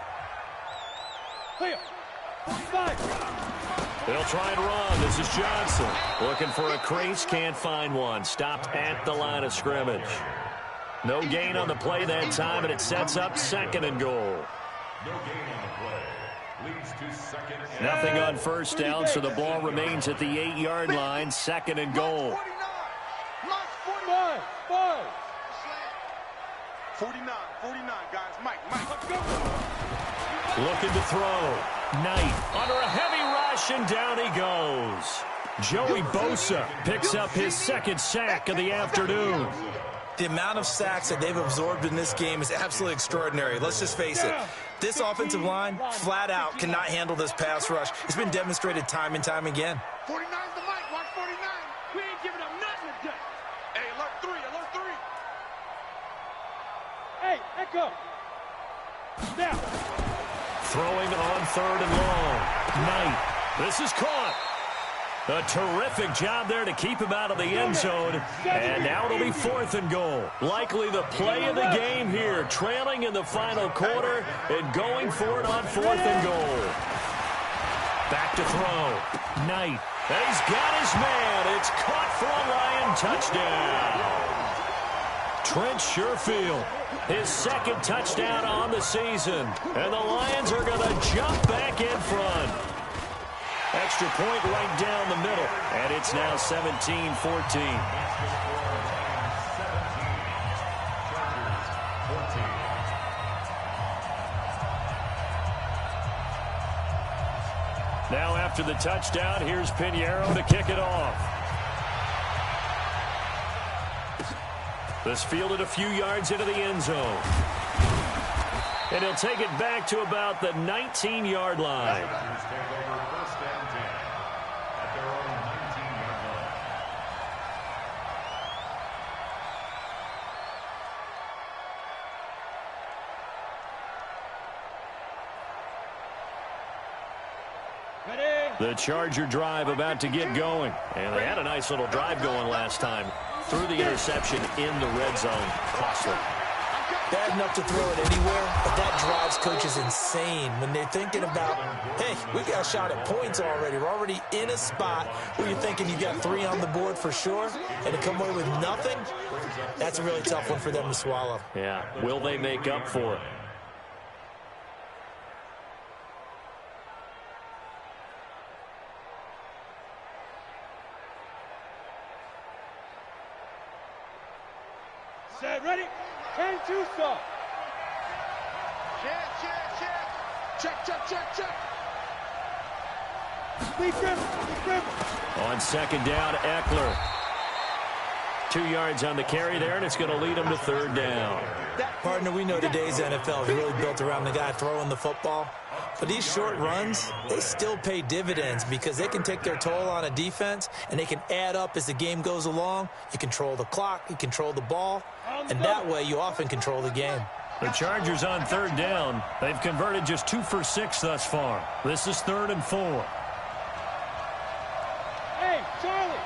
They'll try and run. This is Johnson. Looking for a crease, can't find one. Stopped at the line of scrimmage. No gain on the play that time, and it sets up 2nd and goal.
No gain on the play. Leads to 2nd and
Nothing on first down, so the ball remains at the 8-yard line. 2nd and goal.
49, guys. Mike. Let's go.
Looking to throw. Knight under a heavy rush, and down he goes. Joey Bosa picks up his 2nd sack of the afternoon.
The amount of sacks that they've absorbed in this game is absolutely extraordinary. Let's just face it. This offensive line, flat out, cannot handle this pass rush. It's been demonstrated time and time again.
49's the mic. Watch 49.
We ain't giving up nothing today.
Hey, alert 3.
Hey, Echo. Now.
Throwing on 3rd and long. Knight. This is caught. A terrific job there to keep him out of the end zone. And now it'll be 4th and goal. Likely the play of the game here. Trailing in the final quarter and going for it on 4th and goal. Back to throw. Knight. And he's got his man. It's caught for a Lion touchdown. Trent Sherfield, his 2nd touchdown on the season. And the Lions are going to jump back in front. Extra point right down the middle. And it's now 17-14. Now after the touchdown, here's Pinheiro to kick it off. This fielded a few yards into the end zone. And he'll take it back to about the 19-yard line. The Charger drive about to get going. And they had a nice little drive going last time. Threw the interception in the red zone. Costly.
Bad enough to throw it anywhere, but that drives coaches insane when they're thinking about, hey, we got a shot at points already. We're already in a spot where you're thinking you got 3 on the board for sure, and to come away with nothing, that's a really tough one for them to swallow.
Yeah. Will they make up for it?
what you saw.
Check.
Deep rim.
On second down, Eckler. 2 yards on the carry there, and it's going to lead him to third down.
Partner, we know today's NFL is really built around the guy throwing the football. But these short runs, they still pay dividends because they can take their toll on a defense, and they can add up as the game goes along. You control the clock, you control the ball, and that way you often control the game.
The Chargers on third down. They've converted just 2 for 6 thus far. This is 3rd and 4.
Hey, Charlie.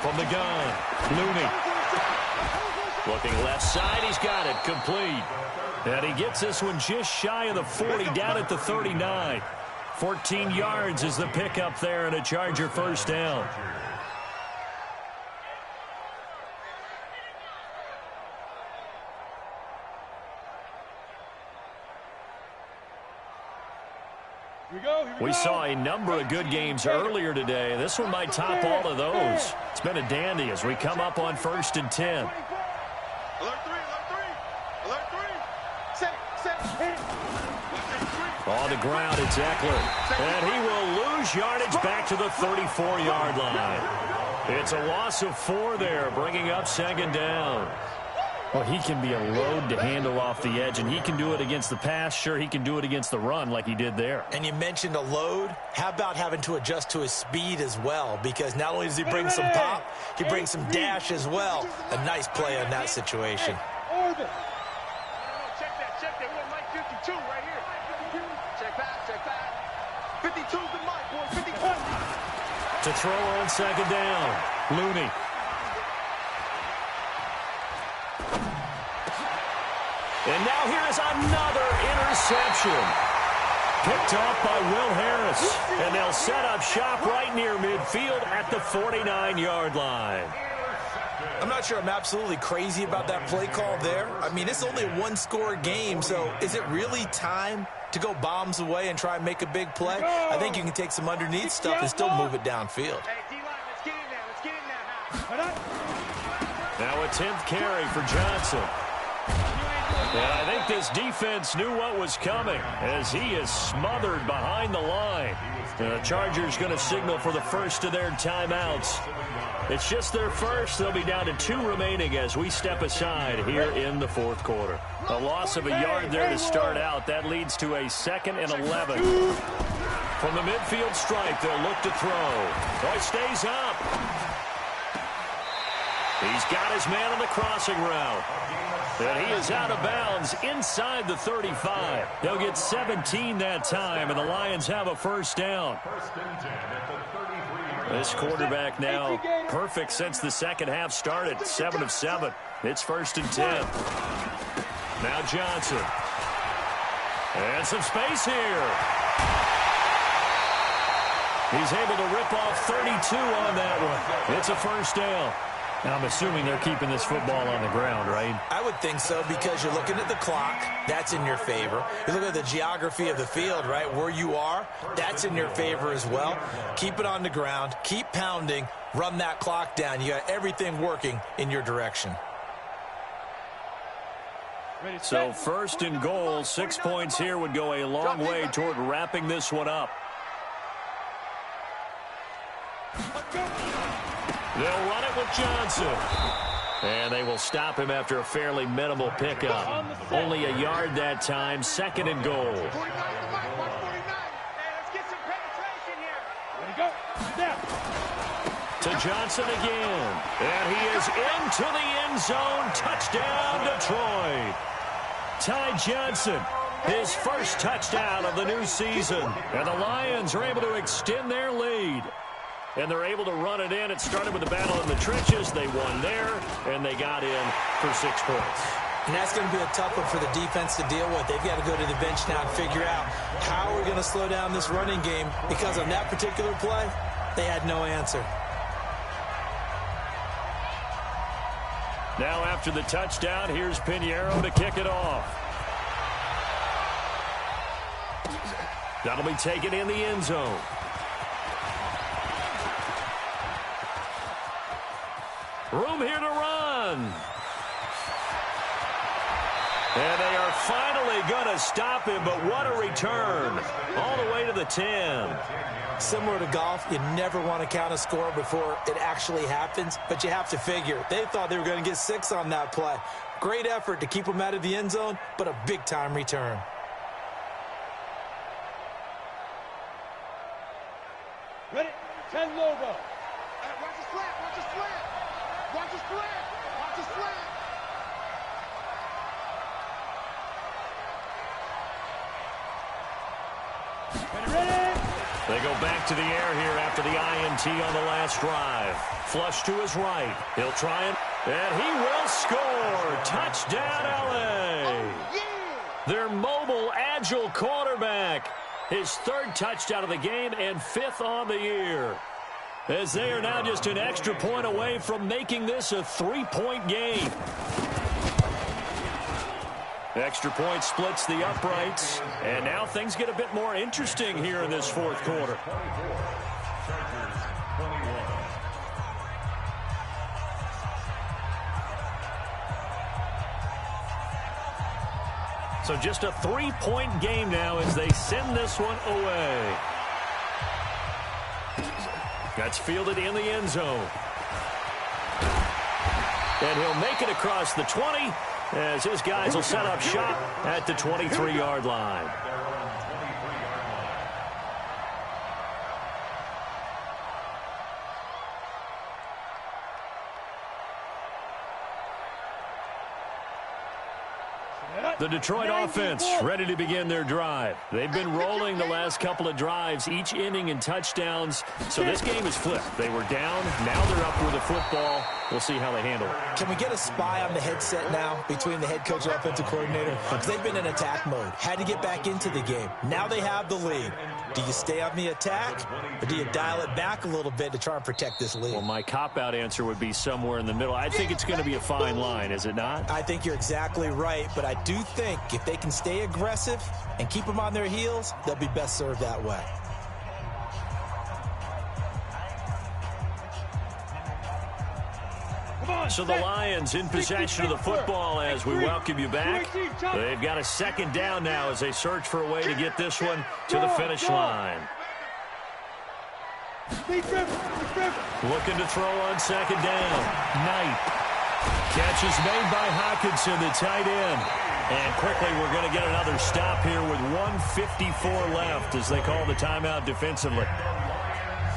From the gun, Looney. Looking left side, he's got it, complete. And he gets this one just shy of the 40, down at the 39. 14 yards is the pickup there, and a Charger first down. We saw a number of good games earlier today. This one might top all of those. It's been a dandy as we come up on 1st and 10.
Alert three.
On the ground, it's Eckler. And he will lose yardage back to the 34-yard line. It's a loss of 4 there, bringing up second down. Well, he can be a load to handle off the edge, and he can do it against the pass. Sure, he can do it against the run like he did there.
And you mentioned a load. How about having to adjust to his speed as well? Because not only does he bring some pop, he brings some dash as well. A nice play on that situation.
Order.
Check that. We want Mike 52 right here. Check back. 52's the Mike, boy. 52.
To throw on second down, Looney. And now here is another interception. Picked off by Will Harris. And they'll set up shop right near midfield at the 49-yard line.
I'm not sure I'm absolutely crazy about that play call there. I mean, it's only a one-score game, so is it really time to go bombs away and try and make a big play? I think you can take some underneath stuff and still move it downfield.
Hey, D-line, let's get in there.
Now a 10th carry for Johnson. And I think this defense knew what was coming as he is smothered behind the line. The Chargers going to signal for the first of their timeouts. It's just their first. They'll be down to 2 remaining as we step aside here in the 4th quarter. A loss of a yard there to start out. That leads to a 2nd and 11. From the midfield stripe, they'll look to throw. Boy stays up. He's got his man on the crossing route. And he is out of bounds inside the 35. They'll get 17 that time, and the Lions have a first down. This quarterback now perfect since the second half started. 7 of 7. It's 1st and 10. Now Johnson. And some space here. He's able to rip off 32 on that one. It's a first down. Now, I'm assuming they're keeping this football on the ground, right?
I would think so because you're looking at the clock. That's in your favor. You look at the geography of the field, right, where you are. That's in your favor as well. Keep it on the ground. Keep pounding. Run that clock down. You got everything working in your direction.
So 1st and goal, 6 points here would go a long way toward wrapping this one up. They'll run it with Johnson. And they will stop him after a fairly minimal pickup. Only a yard that time, 2nd and goal. To Johnson again. And he is into the end zone. Touchdown, Detroit. Ty Johnson, his first touchdown of the new season. And the Lions are able to extend their lead. And they're able to run it in. It started with the battle in the trenches. They won there, and they got in for 6 points.
And that's going to be a tough one for the defense to deal with. They've got to go to the bench now and figure out how we're going to slow down this running game, because on that particular play, they had no answer.
Now after the touchdown, here's Pinheiro to kick it off. That'll be taken in the end zone. Room here to run. And they are finally going to stop him, but what a return. All the way to the 10.
Similar to golf, you never want to count a score before it actually happens, but you have to figure. They thought they were going to get 6 on that play. Great effort to keep them out of the end zone, but a big-time return.
Ready? 10 logo.
Watch the slant, watch the slant. Watch the slant, watch the slant.
Ready?
They go back to the air here after the INT on the last drive. Flush to his right. He'll try and he will score. Touchdown, L.A. Their mobile, agile quarterback. His 3rd touchdown of the game and 5th on the year. As they are now just an extra point away from making this a 3-point game. Extra point splits the uprights, and now things get a bit more interesting here in this 4th quarter. So just a 3-point game now as they send this one away. That's fielded in the end zone. And he'll make it across the 20 as his guys will set up shop at the 23-yard line. The Detroit offense ready to begin their drive. They've been rolling the last couple of drives, each inning in touchdowns. So this game is flipped. They were down. Now they're up with the football. We'll see how they handle it.
Can we get a spy on the headset now between the head coach and offensive coordinator? Because they've been in attack mode. Had to get back into the game. Now they have the lead. Do you stay on the attack, or do you dial it back a little bit to try and protect this lead?
Well, my cop-out answer would be somewhere in the middle. I think it's going to be a fine line, is it not?
I think you're exactly right, but I do think if they can stay aggressive and keep them on their heels, they'll be best served that way.
So the Lions in possession of the football as we welcome you back. They've got a 2nd down now as they search for a way to get this one to the finish line. Looking to throw on 2nd down. Knight. Catch is made by Hockenson, the tight end. And quickly we're going to get another stop here with 1:54 left as they call the timeout defensively.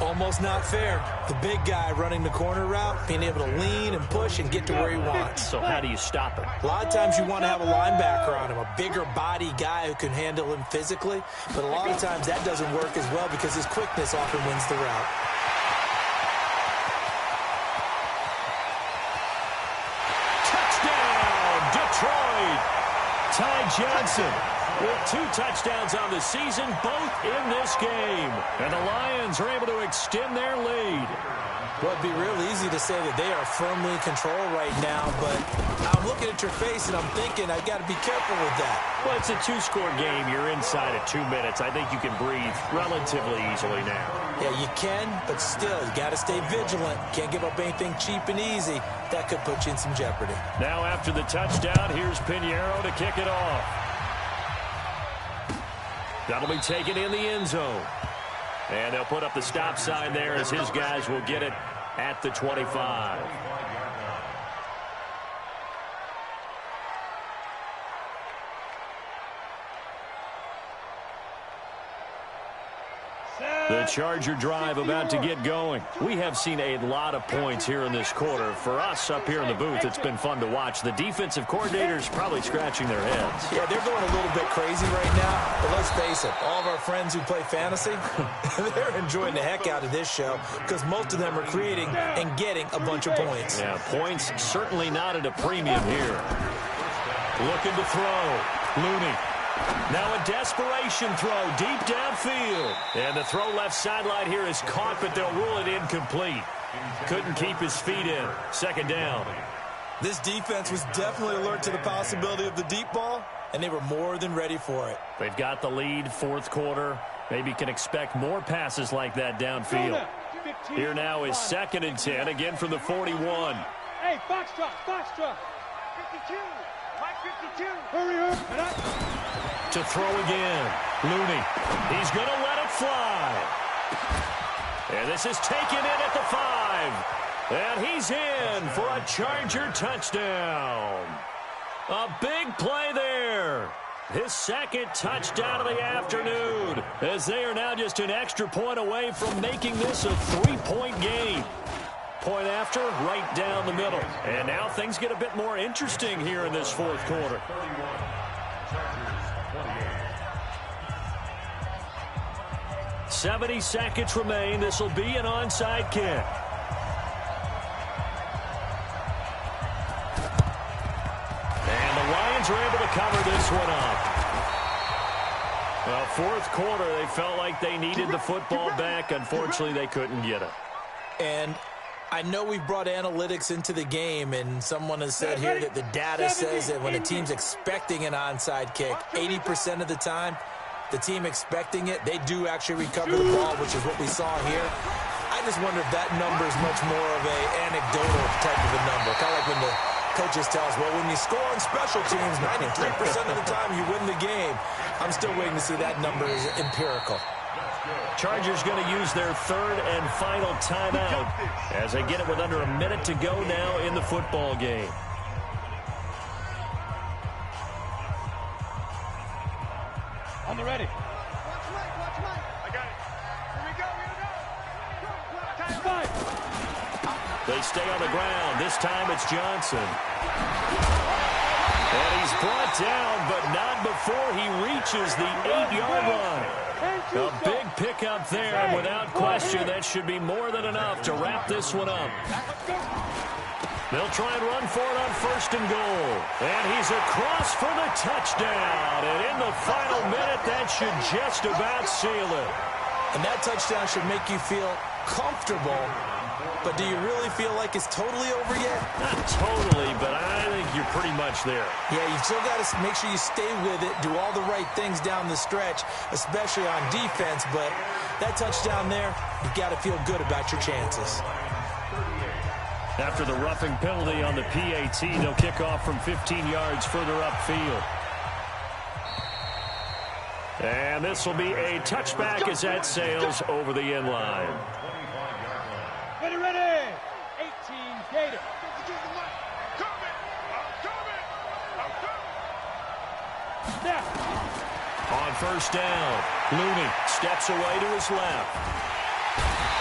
Almost not fair. The big guy running the corner route, being able to lean and push and get to where he wants.
So how do you stop it?
A lot of times you want to have a linebacker on him, a bigger body guy who can handle him physically. But a lot of times that doesn't work as well because his quickness often wins the route.
Touchdown, Detroit! Ty Johnson with 2 touchdowns on the season, both in this game. And the Lions are able to extend their lead.
Well, it'd be real easy to say that they are firmly in control right now, but I'm looking at your face and I'm thinking I've got to be careful with that.
Well, it's a 2-score game. You're inside at 2 minutes. I think you can breathe relatively easily now.
Yeah, you can, but still, you got to stay vigilant. Can't give up anything cheap and easy. That could put you in some jeopardy.
Now after the touchdown, here's Pinheiro to kick it off. That'll be taken in the end zone. And they'll put up the stop sign there as his guys will get it at the 25. The Charger drive about to get going. We have seen a lot of points here in this quarter. For us up here in the booth, it's been fun to watch. The defensive coordinators probably scratching their heads.
Yeah, they're going a little bit crazy right now. But let's face it, all of our friends who play fantasy, they're enjoying the heck out of this show because most of them are creating and getting a bunch of points.
Yeah, points certainly not at a premium here. Looking to throw. Looney. Now a desperation throw deep downfield. And the throw left sideline here is caught, but they'll rule it incomplete. Couldn't keep his feet in. 2nd down.
This defense was definitely alert to the possibility of the deep ball, and they were more than ready for it.
They've got the lead, 4th quarter. Maybe can expect more passes like that downfield. Here now is 2nd and 10, again from the 41.
Hey, Foxtrot, Foxtrot. 52. Mike 52. Hurry up.
To throw again. Looney. He's going to let it fly. And this is taken in at the 5. And he's in for a Charger touchdown. A big play there. His second touchdown of the afternoon, as they are now just an extra point away from making this a 3-point game. Point after, right down the middle. And now things get a bit more interesting here in this fourth quarter. 70 seconds remain. This will be an onside kick. And the Lions are able to cover this one up. Well, fourth quarter, they felt like they needed the football back. Unfortunately, they couldn't get it.
And I know we've brought analytics into the game, and someone has said here that the data says that when a team's expecting an onside kick, 80% of the time, the team expecting it, they do actually recover the ball, which is what we saw here. I just wonder if that number is much more of an anecdotal type of a number. Kind of like when the coaches tell us, well, when you score on special teams, 93% of the time you win the game. I'm still waiting to see that number is empirical.
Chargers going to use their third and final timeout as they get it with under a minute to go now in the football game.
On the ready. Watch Mike. I got it. Here we go. Time 5.
They stay on the ground. This time it's Johnson. And he's brought down, but not before he reaches the 8-yard line. A big pickup there, and without question, that should be more than enough to wrap this one up. They'll try and run for it on first and goal. And he's across for the touchdown. And in the final minute, that should just about seal it.
And that touchdown should make you feel comfortable. But do you really feel like it's totally over yet?
Not totally, but I think you're pretty much there.
Yeah, you've still got to make sure you stay with it, do all the right things down the stretch, especially on defense. But that touchdown there, you've got to feel good about your chances.
After the roughing penalty on the PAT, they'll kick off from 15 yards further upfield. And this will be a touchback as that sails over the end line.
Ready. 18 Gator.
On first down, Looney steps away to his left.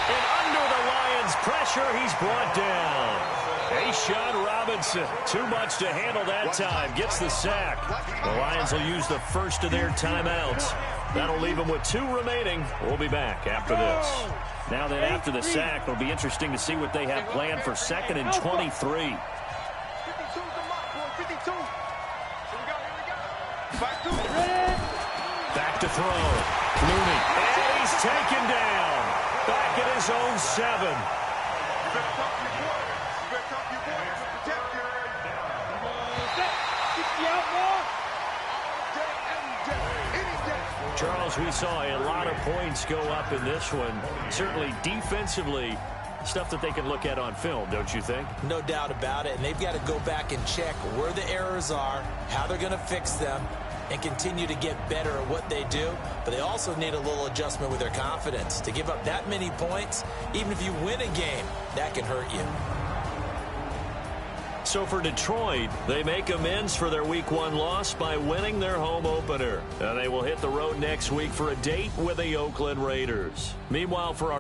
And under the Lions' pressure, he's brought down. A'Shawn Robinson, too much to handle that time, gets the sack. The Lions will use the first of their timeouts. That'll leave them with 2 remaining. We'll be back after this. Now then, after the sack, it'll be interesting to see what they have planned for 2nd and 23. Back to throw. Looney. And he's taken down. Back at his own 7. Charles, we saw a lot of points go up in this one. Certainly defensively, stuff that they can look at on film, don't you think?
No doubt about it. And they've got to go back and check where the errors are, how they're going to fix them, and continue to get better at what they do. But they also need a little adjustment with their confidence. To give up that many points, even if you win a game, that can hurt you.
So for Detroit, they make amends for their Week 1 loss by winning their home opener. And they will hit the road next week for a date with the Oakland Raiders. Meanwhile, for our